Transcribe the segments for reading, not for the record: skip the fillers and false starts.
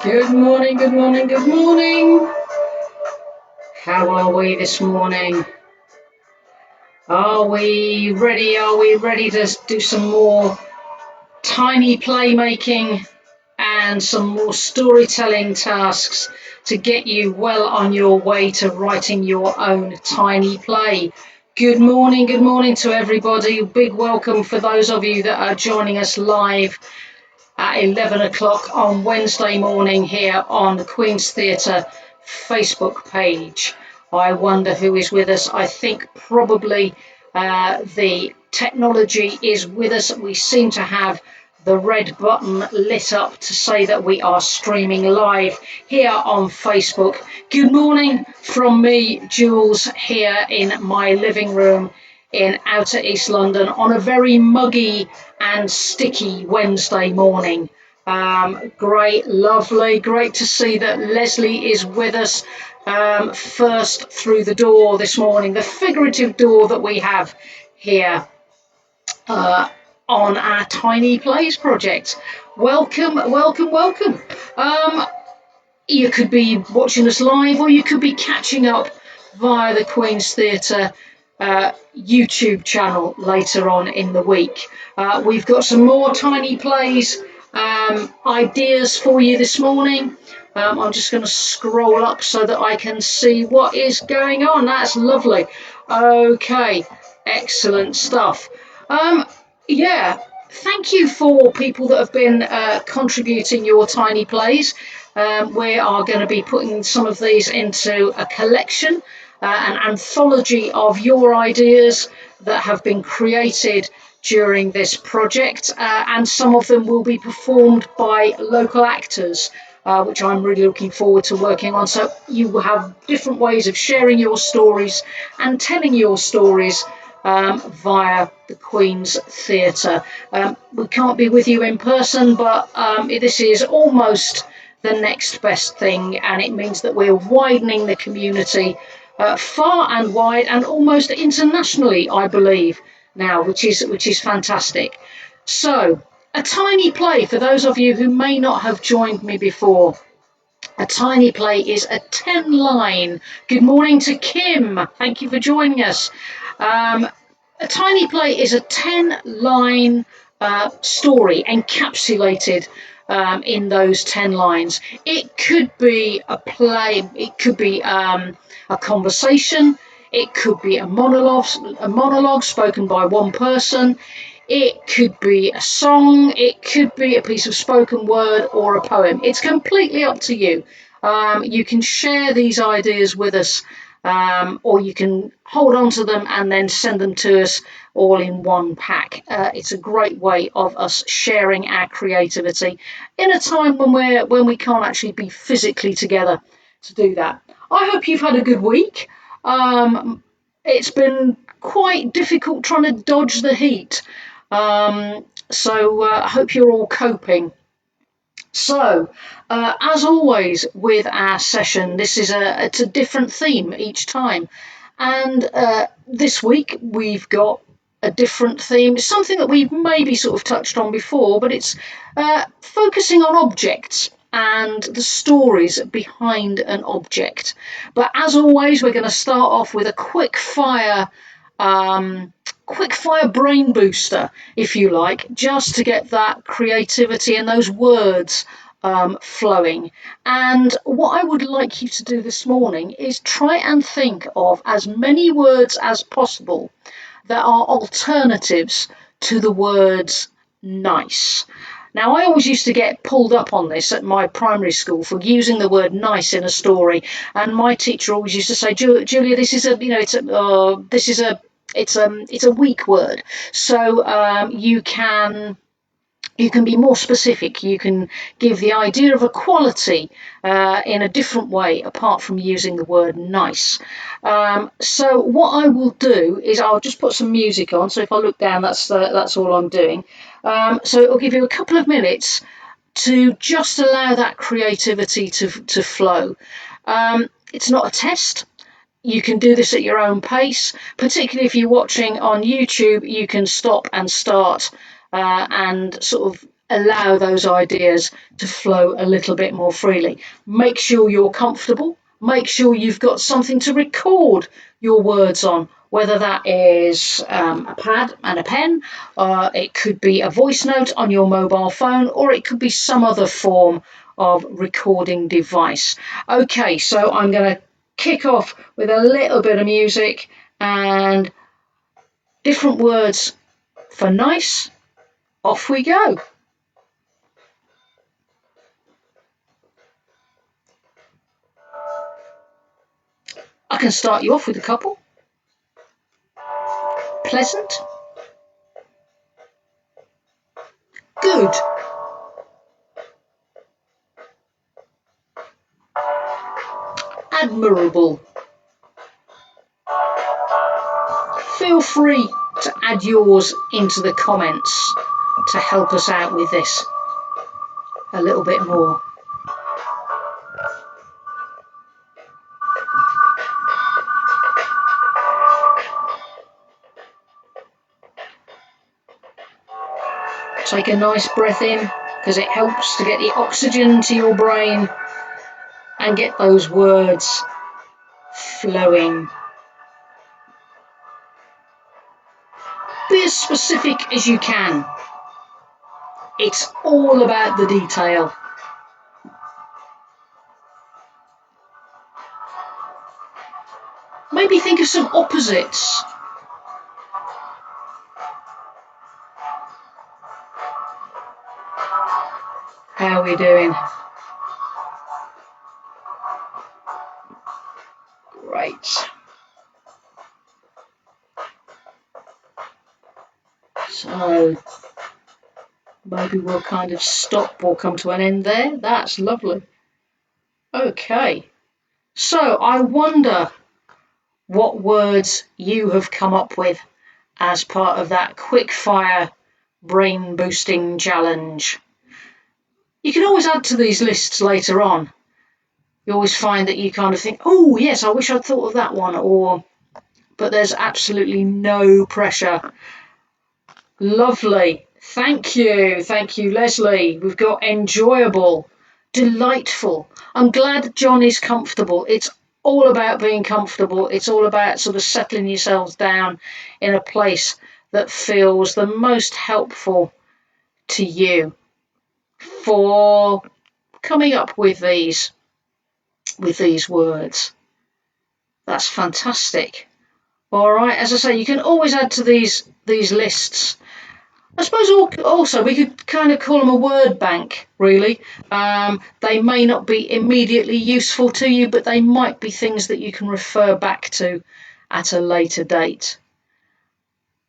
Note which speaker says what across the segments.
Speaker 1: Good morning, good morning, good morning. How are we this morning? Are we ready? Are we ready to do some more tiny playmaking and some more storytelling tasks to get you well on your way to writing your own tiny play? Good morning to everybody. Big welcome for those of you that are joining us live at 11 o'clock on Wednesday morning here on the Queen's Theatre Facebook page. I wonder who is with us. I think probably the technology is with us. We seem to have the red button lit up to say that we are streaming live here on Facebook. Good morning from me, Jules, here in my living room in outer East London on a very muggy and sticky Wednesday morning. Great, lovely, great to see that Leslie is with us first through the door this morning, the figurative door that we have here uh, on our Tiny Plays project. Welcome, welcome, welcome. You could be watching us live or you could be catching up via the Queen's Theatre YouTube channel later on in the week. We've got some more Tiny Plays ideas for you this morning. I'm just going to scroll up so that I can see what is going on. That's lovely. Okay, excellent stuff. Yeah, thank you for people that have been contributing your tiny plays. We are going to be putting some of these into a collection, an anthology of your ideas that have been created during this project, and some of them will be performed by local actors. Which I'm really looking forward to working on. So you will have different ways of sharing your stories and telling your stories via the Queen's Theatre. We can't be with you in person, but this is almost the next best thing, and it means that we're widening the community far and wide and almost internationally, I believe, now, which is fantastic. So, a tiny play for those of you who may not have joined me before. A tiny play is a 10-line. Good morning to Kim. Thank you for joining us. A tiny play is a 10-line story encapsulated in those 10 lines. It could be a play, it could be a conversation, it could be a monologue spoken by one person. It could be a song, it could be a piece of spoken word or a poem. It's completely up to you. You can share these ideas with us, or you can hold on to them and then send them to us all in one pack. It's a great way of us sharing our creativity in a time when we can't actually be physically together to do that. I hope you've had a good week. It's been quite difficult trying to dodge the heat. So I hope you're all coping. So, as always with our session, it's a different theme each time. And this week we've got a different theme. It's something that we've maybe sort of touched on before, but it's focusing on objects and the stories behind an object. But as always, we're going to start off with a quick fire brain booster, if you like, just to get that creativity and those words flowing. And what I would like you to do this morning is try and think of as many words as possible that are alternatives to the words nice. Now, I always used to get pulled up on this at my primary school for using the word nice in a story, and my teacher always used to say, Julia, this is it's a weak word, so you can be more specific. You can give the idea of a quality in a different way apart from using the word nice. So what I will do is I'll just put some music on. So if I look down, that's all I'm doing. So it'll give you a couple of minutes to just allow that creativity to flow. It's not a test. You can do this at your own pace, particularly if you're watching on YouTube. You can stop and start and sort of allow those ideas to flow a little bit more freely. Make sure you're comfortable. Make sure you've got something to record your words on, whether that is a pad and a pen, it could be a voice note on your mobile phone, or it could be some other form of recording device. Okay, so I'm going to kick off with a little bit of music and different words for nice. Off we go. I can start you off with a couple. Pleasant. Good. Admirable. Feel free to add yours into the comments to help us out with this a little bit more. Take a nice breath in, because it helps to get the oxygen to your brain and get those words flowing. Be as specific as you can. It's all about the detail. Maybe think of some opposites. How are we doing? Great. So maybe we'll kind of stop or come to an end there. That's lovely. Okay. So I wonder what words you have come up with as part of that quick fire brain boosting challenge. You can always add to these lists later on. You always find that you kind of think, oh yes, I wish I'd thought of that one, but there's absolutely no pressure. Lovely. Thank you, Leslie. We've got enjoyable, delightful. I'm glad John is comfortable. It's all about being comfortable. It's all about sort of settling yourselves down in a place that feels the most helpful to you for coming up with these words. That's fantastic. All right, as I say, you can always add to these lists. I suppose also we could kind of call them a word bank, really. They may not be immediately useful to you, but they might be things that you can refer back to at a later date.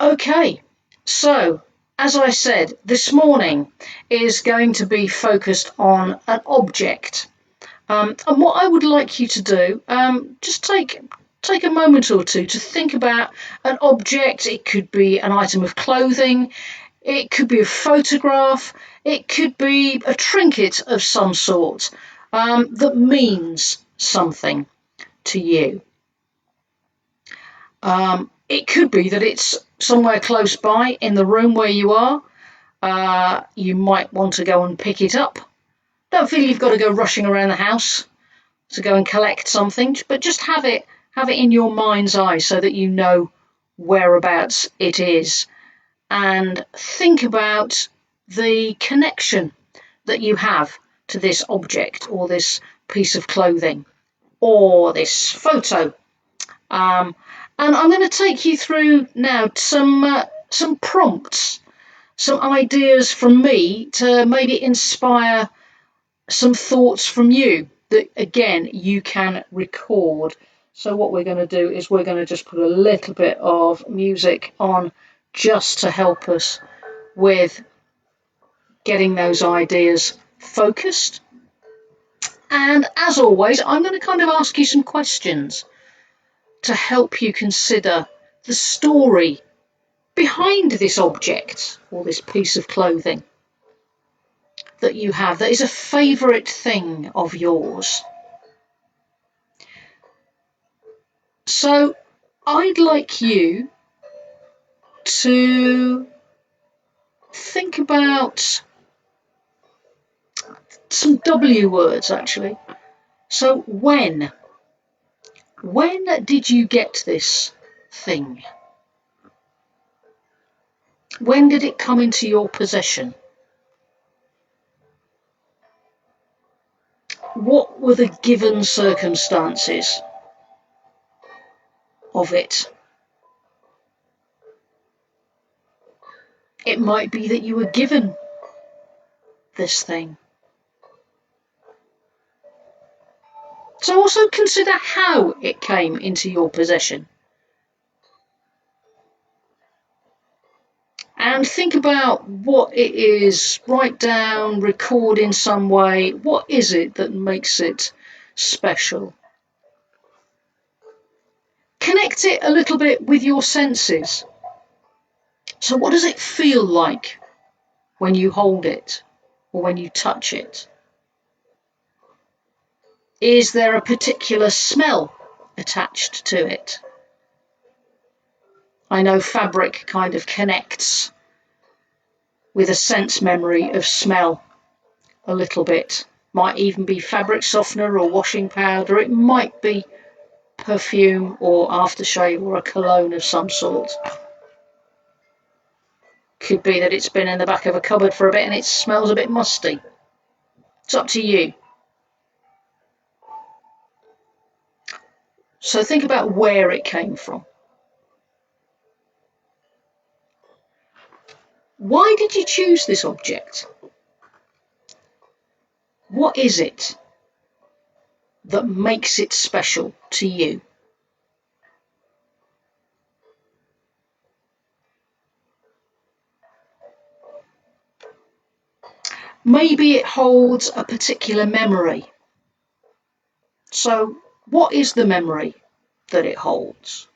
Speaker 1: Okay, so as I said, this morning is going to be focused on an object. And what I would like you to do, just take a moment or two to think about an object. It could be an item of clothing, it could be a photograph, it could be a trinket of some sort that means something to you. It could be that it's somewhere close by in the room where you are. You might want to go and pick it up. Don't feel you've got to go rushing around the house to go and collect something, but just have it in your mind's eye so that you know whereabouts it is, and think about the connection that you have to this object or this piece of clothing or this photo. And I'm going to take you through now some prompts, some ideas from me to maybe inspire some thoughts from you that, again, you can record. So what we're going to do is we're going to just put a little bit of music on just to help us with getting those ideas focused. And as always, I'm going to kind of ask you some questions to help you consider the story behind this object or this piece of clothing that you have that is a favourite thing of yours. So I'd like you to think about some W words actually. So when did you get this thing? When did it come into your possession? What were the given circumstances of it? It might be that you were given this thing. So also consider how it came into your possession. And think about what it is. Write down, record in some way. What is it that makes it special? Connect it a little bit with your senses. So what does it feel like when you hold it or when you touch it? Is there a particular smell attached to it? I know fabric kind of connects with a sense memory of smell a little bit. Might even be fabric softener or washing powder. It might be perfume or aftershave or a cologne of some sort. Could be that it's been in the back of a cupboard for a bit and it smells a bit musty. It's up to you. So think about where it came from. Why did you choose this object? What is it that makes it special to you? Maybe it holds a particular memory. So what is the memory that it holds?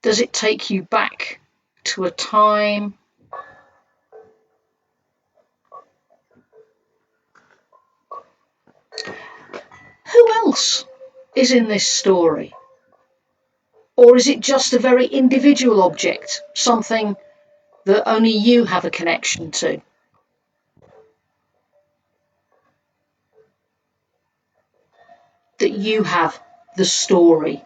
Speaker 1: Does it take you back to a time? Who else is in this story? Or is it just a very individual object, something that only you have a connection to? That you have the story?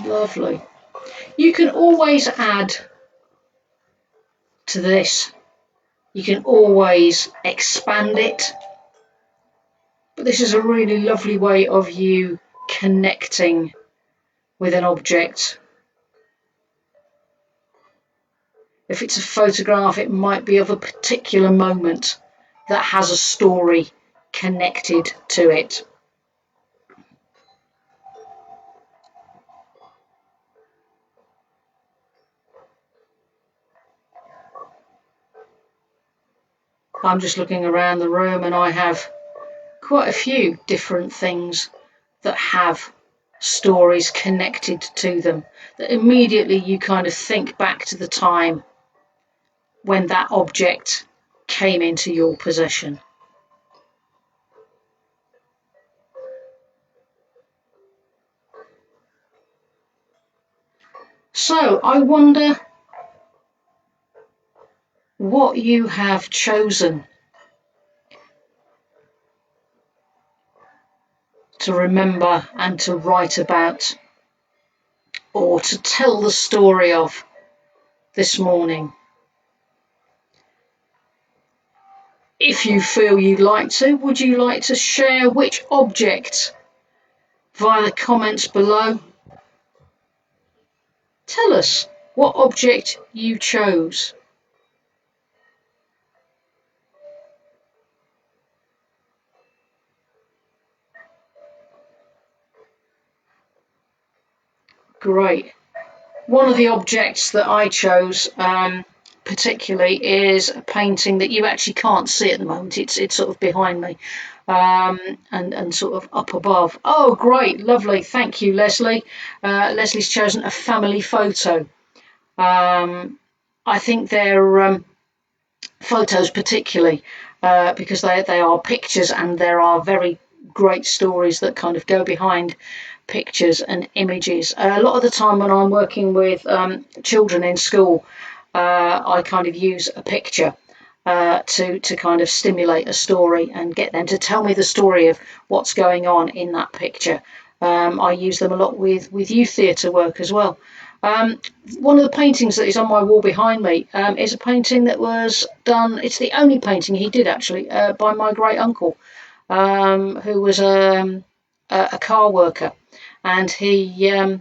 Speaker 1: Lovely. You can always add to this. You can always expand it. But this is a really lovely way of you connecting with an object. If it's a photograph, it might be of a particular moment that has a story connected to it. I'm just looking around the room and I have quite a few different things that have stories connected to them, that immediately you kind of think back to the time when that object came into your possession. So I wonder what you have chosen to remember and to write about or to tell the story of this morning. If you feel you'd like to, would you like to share which object via the comments below? Tell us what object you chose. Great. One of the objects that I chose particularly is a painting that you actually can't see at the moment. It's sort of behind me, and sort of up above. Oh, great, lovely. Thank you, Leslie. Leslie's chosen a family photo. I think they're photos particularly because they are pictures, and there are very great stories that kind of go behind pictures and images. A lot of the time when I'm working with children in school, I kind of use a picture to kind of stimulate a story and get them to tell me the story of what's going on in that picture. I use them a lot with youth theatre work as well. One of the paintings that is on my wall behind me is a painting that was done, it's the only painting he did actually, by my great uncle, who was a car worker, and he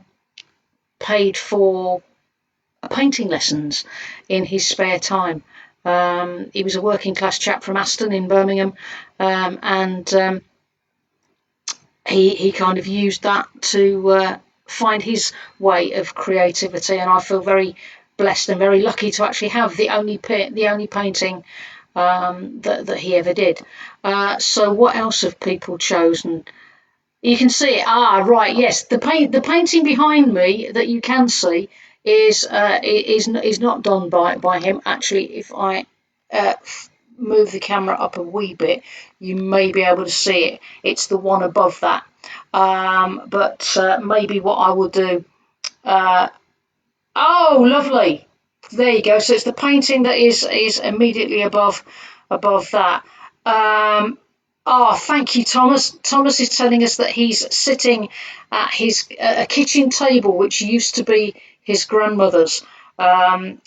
Speaker 1: paid for painting lessons in his spare time. He was a working class chap from Aston in Birmingham, and he kind of used that to find his way of creativity, and I feel very blessed and very lucky to actually have the only painting that he ever did. So what else have people chosen? You can see it. Ah, right, yes. The painting behind me that you can see is not done by him. Actually, if I move the camera up a wee bit, you may be able to see it. It's the one above that. But maybe what I will do. Oh, lovely. There you go. So it's the painting that is immediately above that. Oh, thank you, Thomas. Thomas is telling us that he's sitting at his a kitchen table, which used to be his grandmother's. And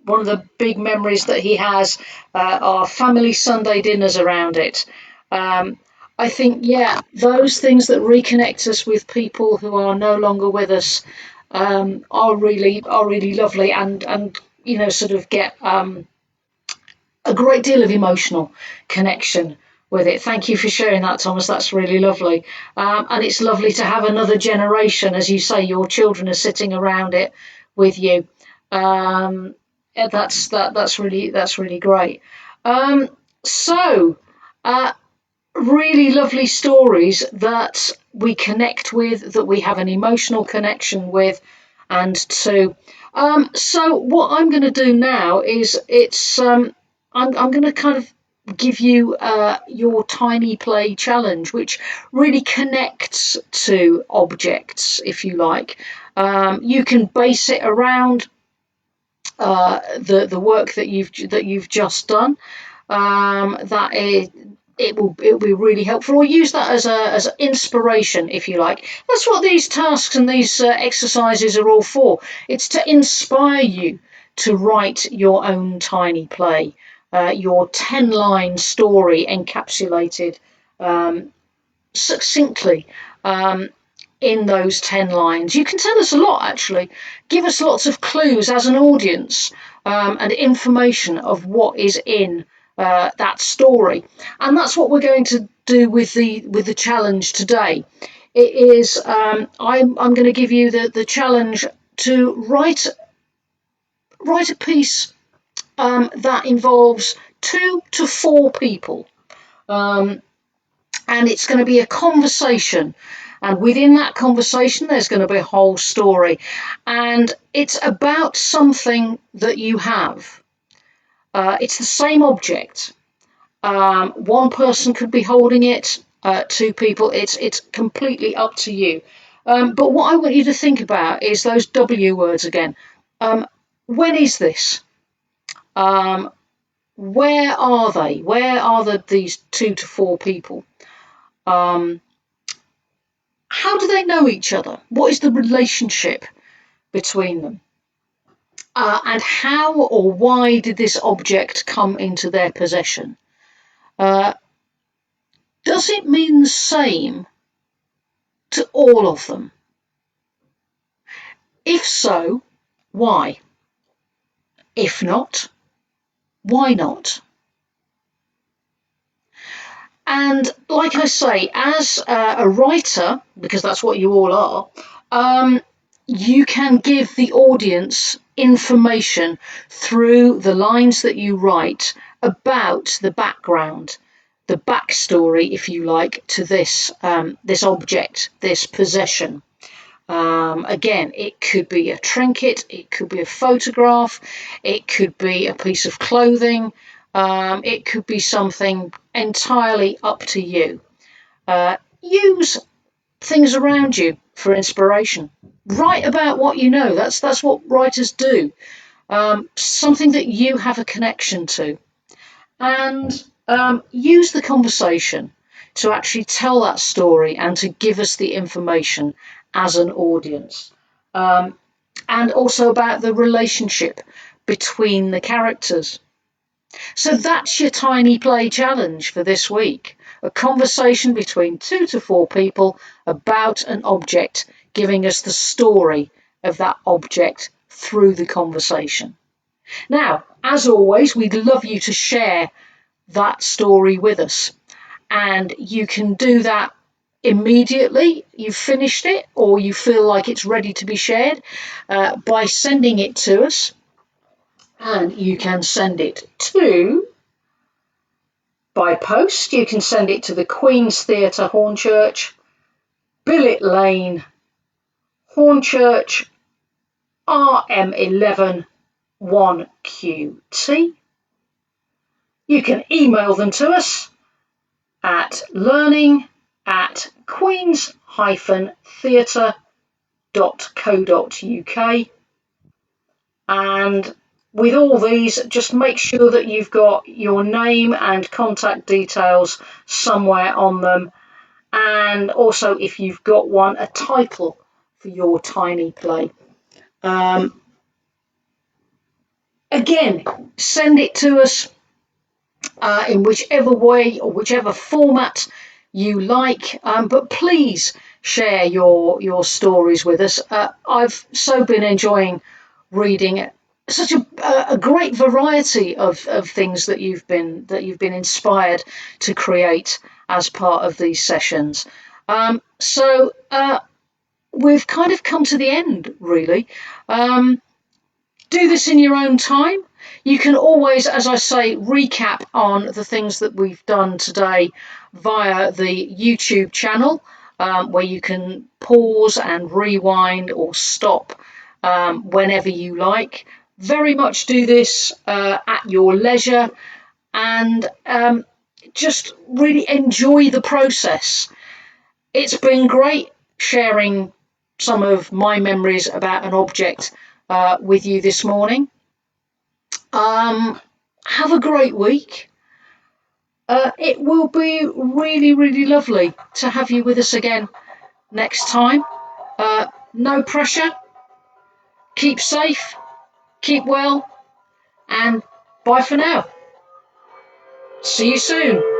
Speaker 1: one of the big memories that he has are family Sunday dinners around it. I think, yeah, those things that reconnect us with people who are no longer with us are really lovely, and sort of get a great deal of emotional connection with it. Thank you for sharing that, Thomas. That's really lovely. And it's lovely to have another generation, as you say, your children are sitting around it with you. That's really great. So really lovely stories that we connect with, that we have an emotional connection with, and to. So what I'm going to do now is I'm going to kind of give you your tiny play challenge, which really connects to objects, if you like. You can base it around the work that you've just done. That is, it will be really helpful, or use that as inspiration, if you like. That's what these tasks and these exercises are all for. It's to inspire you to write your own tiny play, your 10-line story encapsulated succinctly in those 10 lines. You can tell us a lot, actually. Give us lots of clues as an audience, and information of what is in that story. And that's what we're going to do with the challenge today. It is I'm going to give you the challenge to write a piece that involves 2 to 4 people, and it's going to be a conversation. And within that conversation, there's going to be a whole story. And it's about something that you have. It's the same object. One person could be holding it, 2 people. It's completely up to you. But what I want you to think about is those W words again. When is this? Where are they? Where are these 2 to 4 people? How do they know each other? What is the relationship between them? And how or why did this object come into their possession? Does it mean the same to all of them? If so, why? If not, why not? And like I say, as a writer, because that's what you all are, you can give the audience information through the lines that you write about the background, the backstory, if you like, to this object, this possession. Again, it could be a trinket, it could be a photograph, it could be a piece of clothing, it could be something entirely up to you. Use things around you for inspiration. Write about what you know. That's what writers do. Something that you have a connection to, and use the conversation to actually tell that story and to give us the information as an audience. And also about the relationship between the characters. So that's your tiny play challenge for this week. A conversation between 2 to 4 people about an object, giving us the story of that object through the conversation. Now, as always, we'd love you to share that story with us. And you can do that immediately. You've finished it or you feel like it's ready to be shared by sending it to us. And you can send it to, by post, you can send it to the Queen's Theatre, Hornchurch, Billet Lane, Hornchurch, RM11 1QT. You can email them to us at learning@queens-theatre.co.uk. And with all these, just make sure that you've got your name and contact details somewhere on them. And also, if you've got one, a title for your tiny play. Again, send it to us in whichever way or whichever format you like, but please share your stories with us. I've so been enjoying reading such a great variety of things that you've been inspired to create as part of these sessions. So we've kind of come to the end, really. Do this in your own time. You can always, as I say, recap on the things that we've done today via the YouTube channel, where you can pause and rewind or stop whenever you like. Very much do this at your leisure, and just really enjoy the process. It's been great sharing some of my memories about an object with you this morning. Have a great week. It will be really, really lovely to have you with us again next time. No pressure. Keep safe, keep well, and bye for now. See you soon.